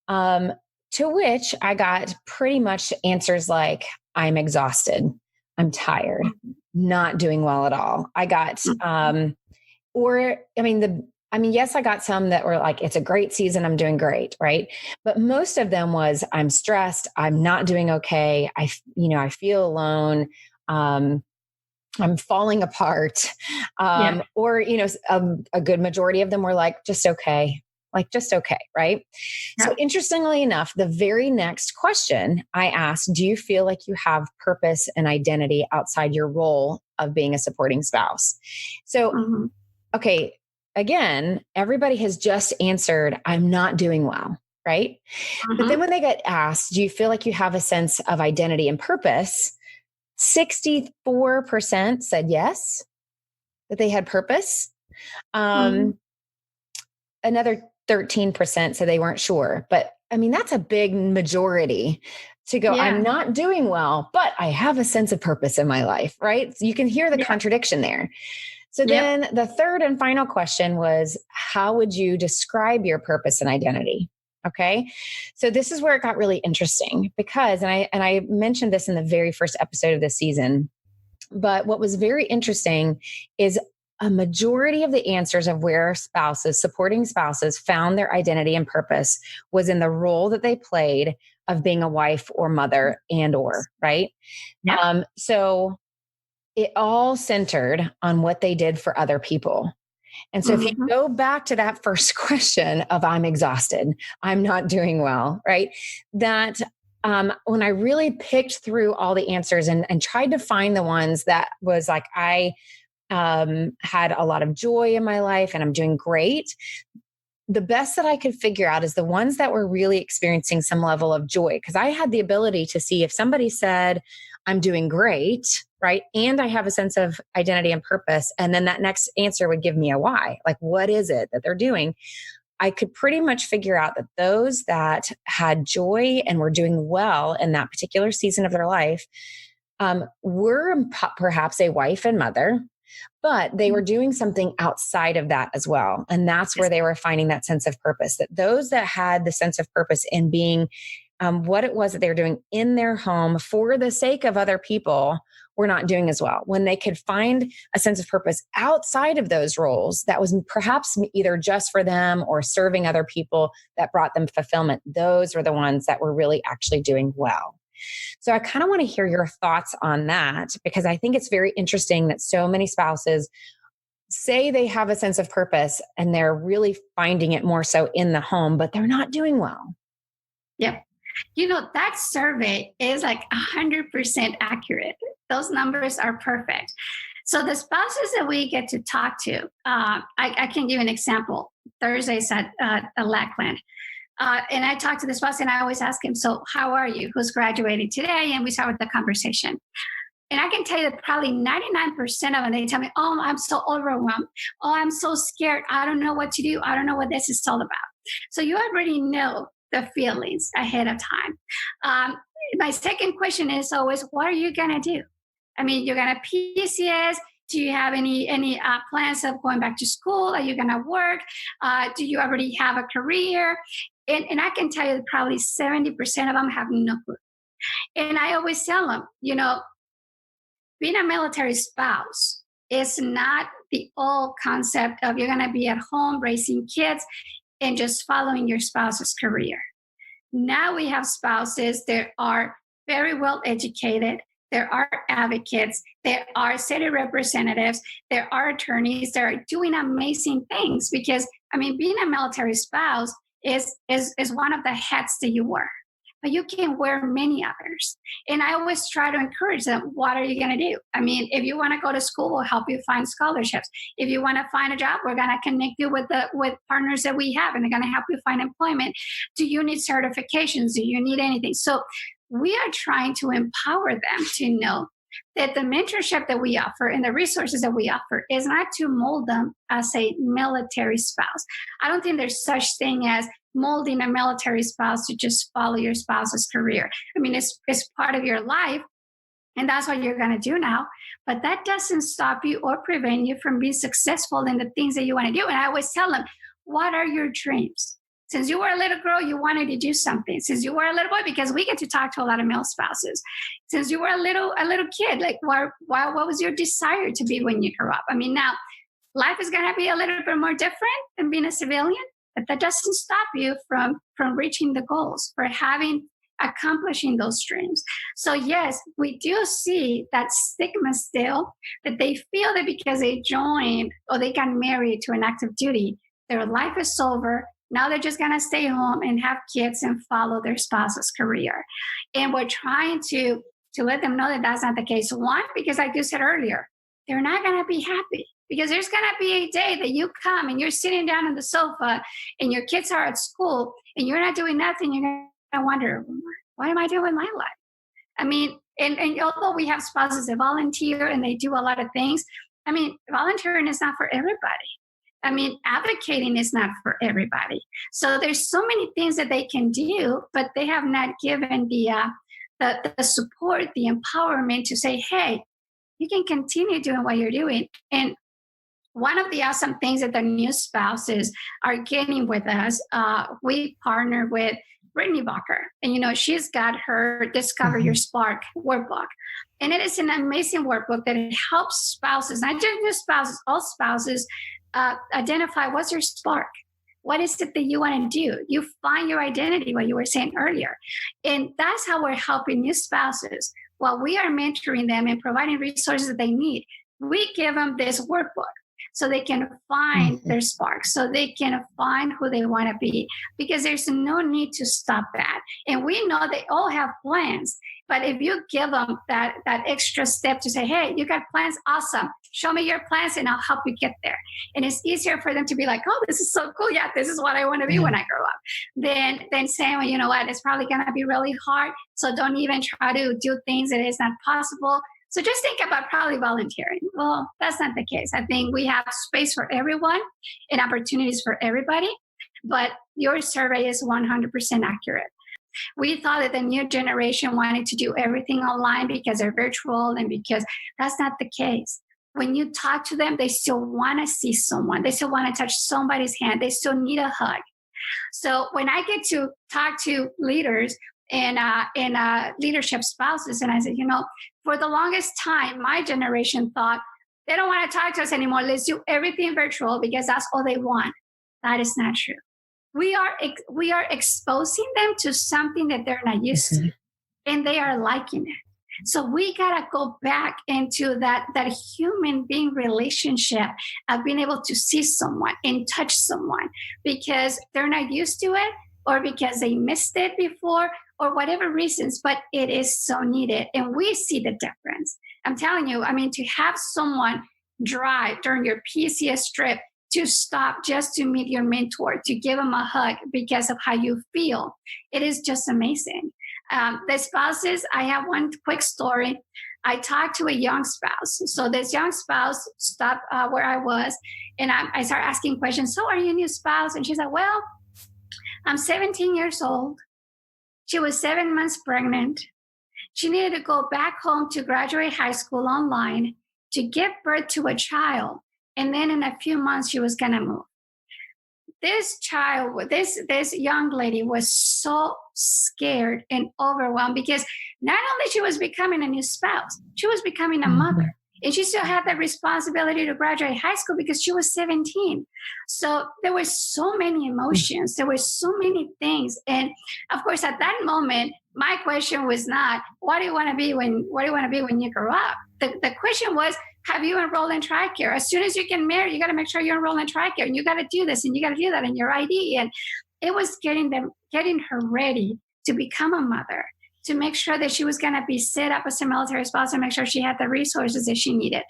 To which I got pretty much answers like, I'm exhausted, I'm tired, not doing well at all. I got, yes, I got some that were like, it's a great season, I'm doing great, right? But most of them was, I'm stressed, I'm not doing okay, I feel alone, I'm falling apart. Or, a good majority of them were like, just okay, right? Yeah. So interestingly enough, the very next question I asked, do you feel like you have purpose and identity outside your role of being a supporting spouse? So, okay, again, everybody has just answered, I'm not doing well, right? But then when they get asked, do you feel like you have a sense of identity and purpose? 64% said yes, that they had purpose. Another 13% said they weren't sure. But I mean, that's a big majority to go, I'm not doing well, but I have a sense of purpose in my life, right? So you can hear the contradiction there. So then the third and final question was, how would you describe your purpose and identity? Okay. So this is where it got really interesting because, and I mentioned this in the very first episode of this season, but what was very interesting is a majority of the answers of where supporting spouses found their identity and purpose was in the role that they played of being a wife or mother right? Yeah. So it all centered on what they did for other people. And so if you go back to that first question of I'm exhausted, I'm not doing well, right? That when I really picked through all the answers and tried to find the ones that was like, I had a lot of joy in my life and I'm doing great. The best that I could figure out is the ones that were really experiencing some level of joy. Because I had the ability to see if somebody said, I'm doing great, right? And I have a sense of identity and purpose. And then that next answer would give me a why. Like, what is it that they're doing? I could pretty much figure out that those that had joy and were doing well in that particular season of their life were perhaps a wife and mother, but they were doing something outside of that as well. And that's where they were finding that sense of purpose, that those that had the sense of purpose in being what it was that they were doing in their home for the sake of other people were not doing as well. When they could find a sense of purpose outside of those roles, that was perhaps either just for them or serving other people that brought them fulfillment. Those were the ones that were really actually doing well. So I kind of want to hear your thoughts on that, because I think it's very interesting that so many spouses say they have a sense of purpose and they're really finding it more so in the home, but they're not doing well. Yep. That survey is like 100% accurate. Those numbers are perfect. So the spouses that we get to talk to, I can give an example. Thursdays at Lackland. And I talk to the spouse and I always ask him, so how are you? Who's graduating today? And we start with the conversation. And I can tell you that probably 99% of them, they tell me, oh, I'm so overwhelmed. Oh, I'm so scared. I don't know what to do. I don't know what this is all about. So you already know the feelings ahead of time. My second question is always, what are you going to do? I mean, you're going to PCS. Do you have any plans of going back to school? Are you going to work? Do you already have a career? And I can tell you that probably 70% of them have no clue. And I always tell them, being a military spouse is not the old concept of you're going to be at home raising kids and just following your spouse's career. Now we have spouses that are very well educated. There are advocates. There are city representatives. There are attorneys. They're doing amazing things because, being a military spouse is one of the hats that you wear. But you can wear many others. And I always try to encourage them, what are you going to do? If you want to go to school, we'll help you find scholarships. If you want to find a job, we're going to connect you with partners that we have, and they're going to help you find employment. Do you need certifications? Do you need anything? So we are trying to empower them to know that the mentorship that we offer and the resources that we offer is not to mold them as a military spouse. I don't think there's such thing as molding a military spouse to just follow your spouse's career. I mean, it's part of your life, and that's what you're going to do now. But that doesn't stop you or prevent you from being successful in the things that you want to do. And I always tell them, what are your dreams? Since you were a little girl, you wanted to do something. Since you were a little boy, because we get to talk to a lot of male spouses. Since you were a little kid, like what was your desire to be when you grew up? I mean, now life is going to be a little bit more different than being a civilian, but that doesn't stop you from reaching the goals, for accomplishing those dreams. So yes, we do see that stigma still, that they feel that because they joined or they got married to an active duty, their life is over. Now they're just going to stay home and have kids and follow their spouse's career. And we're trying to let them know that that's not the case. One, because like you said earlier, they're not going to be happy, because there's going to be a day that you come and you're sitting down on the sofa and your kids are at school and you're not doing nothing. You're going to wonder, what am I doing with my life? I mean, and although we have spouses that volunteer and they do a lot of things, I mean, volunteering is not for everybody. I mean, advocating is not for everybody. So there's so many things that they can do, but they have not given the support, the empowerment to say, hey, you can continue doing what you're doing. And one of the awesome things that the new spouses are getting with us, we partner with Brittany Barker. And, she's got her Discover Your Spark workbook. And it is an amazing workbook that helps spouses, not just new spouses, all spouses, identify what's your spark. What is it that you want to do? You find your identity, what you were saying earlier. And that's how we're helping new spouses. While we are mentoring them and providing resources that they need, we give them this workbook so they can find their spark, so they can find who they want to be, because there's no need to stop that. And we know they all have plans, but if you give them that extra step to say, hey, you got plans, awesome, show me your plans and I'll help you get there. And it's easier for them to be like, oh, this is so cool. Yeah, this is what I want to be when I grow up. Then saying, well, you know what, it's probably going to be really hard, so don't even try to do things that is not possible. So just think about probably volunteering. Well, that's not the case. I think we have space for everyone and opportunities for everybody, but your survey is 100% accurate. We thought that the new generation wanted to do everything online because they're virtual, and because that's not the case. When you talk to them, they still want to see someone. They still want to touch somebody's hand. They still need a hug. So when I get to talk to leaders and leadership spouses, and I said, for the longest time, my generation thought they don't want to talk to us anymore. Let's do everything virtual because that's all they want. That is not true. We are exposing them to something that they're not used to, and they are liking it. So we gotta go back into that human being relationship of being able to see someone and touch someone, because they're not used to it, or because they missed it before, or whatever reasons, but it is so needed. And we see the difference. I'm telling you, I mean, to have someone drive during your PCS trip to stop just to meet your mentor, to give them a hug because of how you feel, it is just amazing. The spouses, I have one quick story. I talked to a young spouse. So this young spouse stopped where I was, and I started asking questions. So are you a new spouse? And she's like, well, I'm 17 years old. She was 7 months pregnant. She needed to go back home to graduate high school online to give birth to a child. And then in a few months, she was going to move. This young lady was so scared and overwhelmed, because not only she was becoming a new spouse, she was becoming a mother. And she still had the responsibility to graduate high school because she was 17. So there were so many emotions. There were so many things. And of course, at that moment, my question was not, what do you want to be when you grow up? The question was, have you enrolled in TRICARE? As soon as you get married, you got to make sure you enroll in TRICARE, and you got to do this and you got to do that in your ID. And it was getting her ready to become a mother, to make sure that she was going to be set up as a military spouse, and make sure she had the resources that she needed.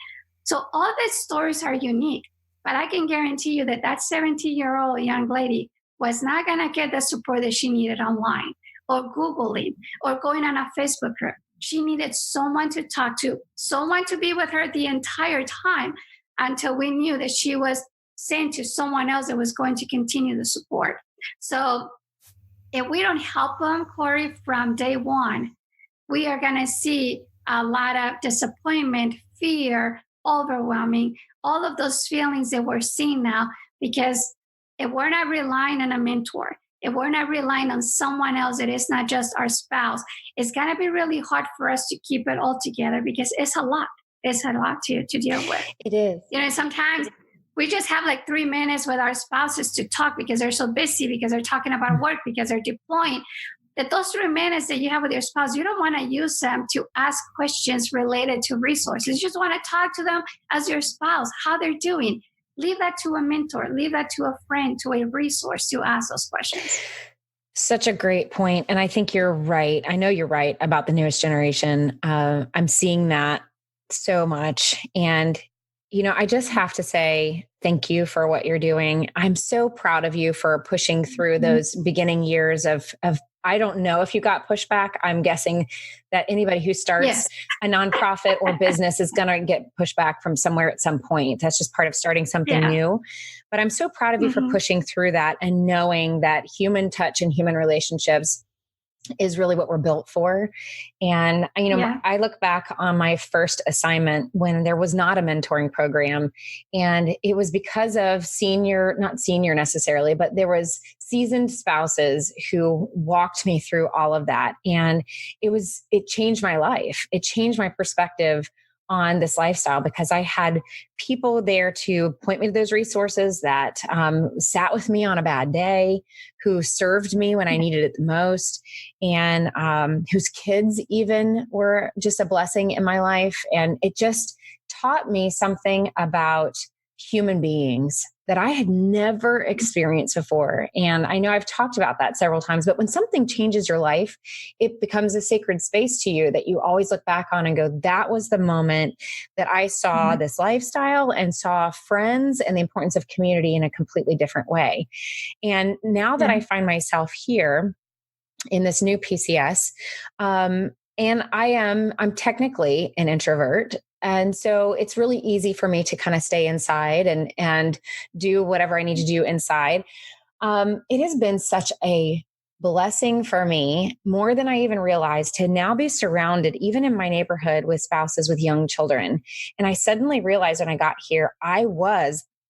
So all these stories are unique, but I can guarantee you that 17-year-old young lady was not going to get the support that she needed online, or Googling, or going on a Facebook group. She needed someone to talk to, someone to be with her the entire time until we knew that she was sent to someone else that was going to continue the support. So if we don't help them, Corey, from day one, we are going to see a lot of disappointment, fear, overwhelming, all of those feelings that we're seeing now, because if we're not relying on a mentor, if we're not relying on someone else that is not just our spouse, it's going to be really hard for us to keep it all together, because it's a lot. It's a lot to deal with. It is. Sometimes we just have like 3 minutes with our spouses to talk because they're so busy, because they're talking about work, because they're deploying. That those 3 minutes that you have with your spouse, you don't want to use them to ask questions related to resources. You just want to talk to them as your spouse, how they're doing. Leave that to a mentor, leave that to a friend, to a resource to ask those questions. Such a great point. And I think you're right. I know you're right about the newest generation. I'm seeing that so much. And, I just have to say thank you for what you're doing. I'm so proud of you for pushing through those beginning years of I don't know if you got pushback. I'm guessing that anybody who starts a nonprofit or business is going to get pushback from somewhere at some point. That's just part of starting something new. But I'm so proud of you for pushing through that and knowing that human touch and human relationships is really what we're built for. And, I look back on my first assignment when there was not a mentoring program, and it was because of not senior necessarily, but there was seasoned spouses who walked me through all of that. And it changed my life. It changed my perspective on this lifestyle, because I had people there to point me to those resources that sat with me on a bad day, who served me when I needed it the most, and whose kids even were just a blessing in my life. And it just taught me something about human beings that I had never experienced before. And I know I've talked about that several times, but when something changes your life, it becomes a sacred space to you that you always look back on and go, that was the moment that I saw this lifestyle and saw friends and the importance of community in a completely different way. And now that I find myself here in this new PCS, and I'm technically an introvert. And so it's really easy for me to kind of stay inside and do whatever I need to do inside. It has been such a blessing for me, more than I even realized, to now be surrounded, even in my neighborhood, with spouses with young children. And I suddenly realized when I got here,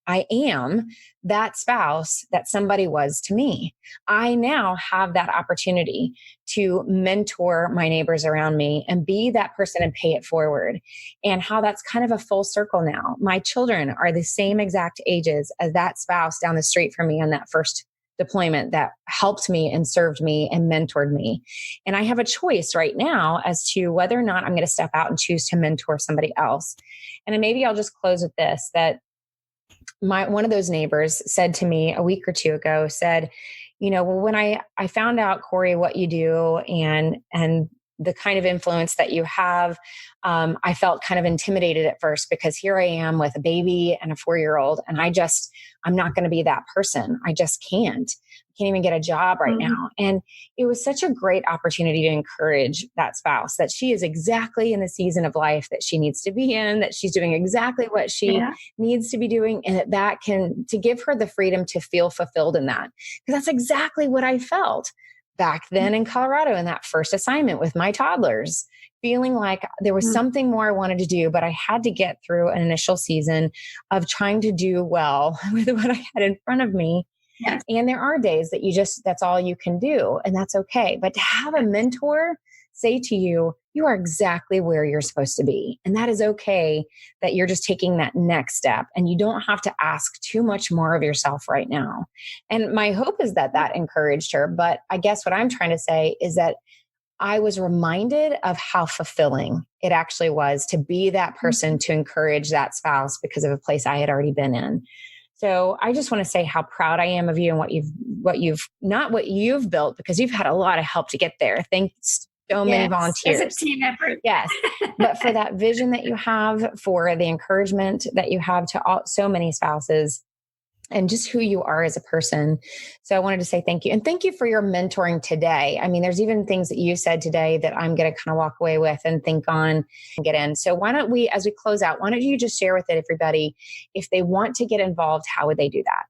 I am that spouse that somebody was to me. I now have that opportunity to mentor my neighbors around me and be that person and pay it forward. And how that's kind of a full circle now. My children are the same exact ages as that spouse down the street from me on that first deployment that helped me and served me and mentored me. And I have a choice right now as to whether or not I'm going to step out and choose to mentor somebody else. And maybe I'll just close with this, that one of those neighbors said to me a week or two ago, well, when I found out, Corey, what you do and the kind of influence that you have, I felt kind of intimidated at first, because here I am with a baby and a 4-year-old, and I'm not going to be that person. I just can't even get a job right now. And it was such a great opportunity to encourage that spouse that she is exactly in the season of life that she needs to be in, that she's doing exactly what she needs to be doing, and to give her the freedom to feel fulfilled in that. Because that's exactly what I felt back then in Colorado in that first assignment with my toddlers, feeling like there was something more I wanted to do, but I had to get through an initial season of trying to do well with what I had in front of me. Yes. And there are days that that's all you can do, and that's okay. But to have a mentor say to you, you are exactly where you're supposed to be. And that is okay, that you're just taking that next step, and you don't have to ask too much more of yourself right now. And my hope is that encouraged her. But I guess what I'm trying to say is that I was reminded of how fulfilling it actually was to be that person to encourage that spouse because of a place I had already been in. So I just want to say how proud I am of you and what you've built, because you've had a lot of help to get there. Thanks so many volunteers. It's a team effort. Yes. But for that vision that you have, for the encouragement that you have to so many spouses, and just who you are as a person. So I wanted to say thank you. And thank you for your mentoring today. I mean, there's even things that you said today that I'm going to kind of walk away with and think on and get in. So why don't we, as we close out, why don't you just share with everybody, if they want to get involved, how would they do that?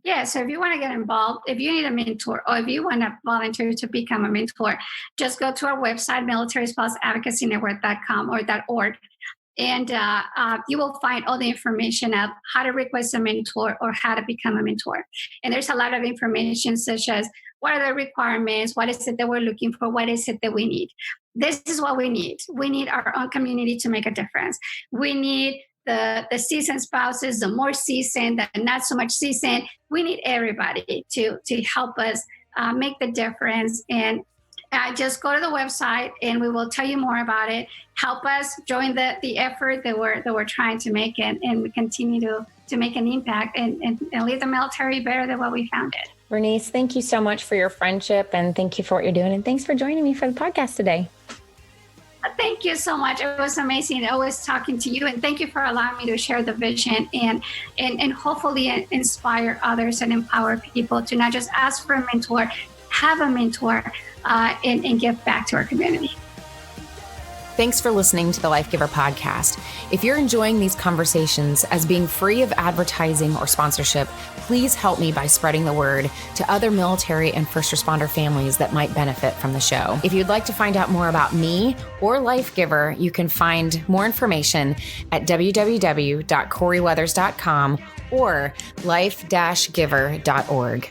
Yeah, so if you want to get involved, if you need a mentor, or if you want to volunteer to become a mentor, just go to our website, militaryspouseadvocacynetwork.com or .org. And you will find all the information of how to request a mentor or how to become a mentor. And there's a lot of information such as what are the requirements, what is it that we're looking for, what is it that we need. This is what we need. We need our own community to make a difference. We need the seasoned spouses, the more seasoned, the not so much seasoned. We need everybody to help us make the difference. And just go to the website and we will tell you more about it. Help us join the effort that we're trying to make, and we continue to make an impact and leave the military better than what we found it. Bernice, thank you so much for your friendship, and thank you for what you're doing. And thanks for joining me for the podcast today. Thank you so much. It was amazing always talking to you, and thank you for allowing me to share the vision and hopefully inspire others and empower people to not just ask for a mentor, have a mentor, and give back to our community. Thanks for listening to the Life Giver podcast. If you're enjoying these conversations as being free of advertising or sponsorship, please help me by spreading the word to other military and first responder families that might benefit from the show. If you'd like to find out more about me or Life Giver, you can find more information at www.coryweathers.com or life-giver.org.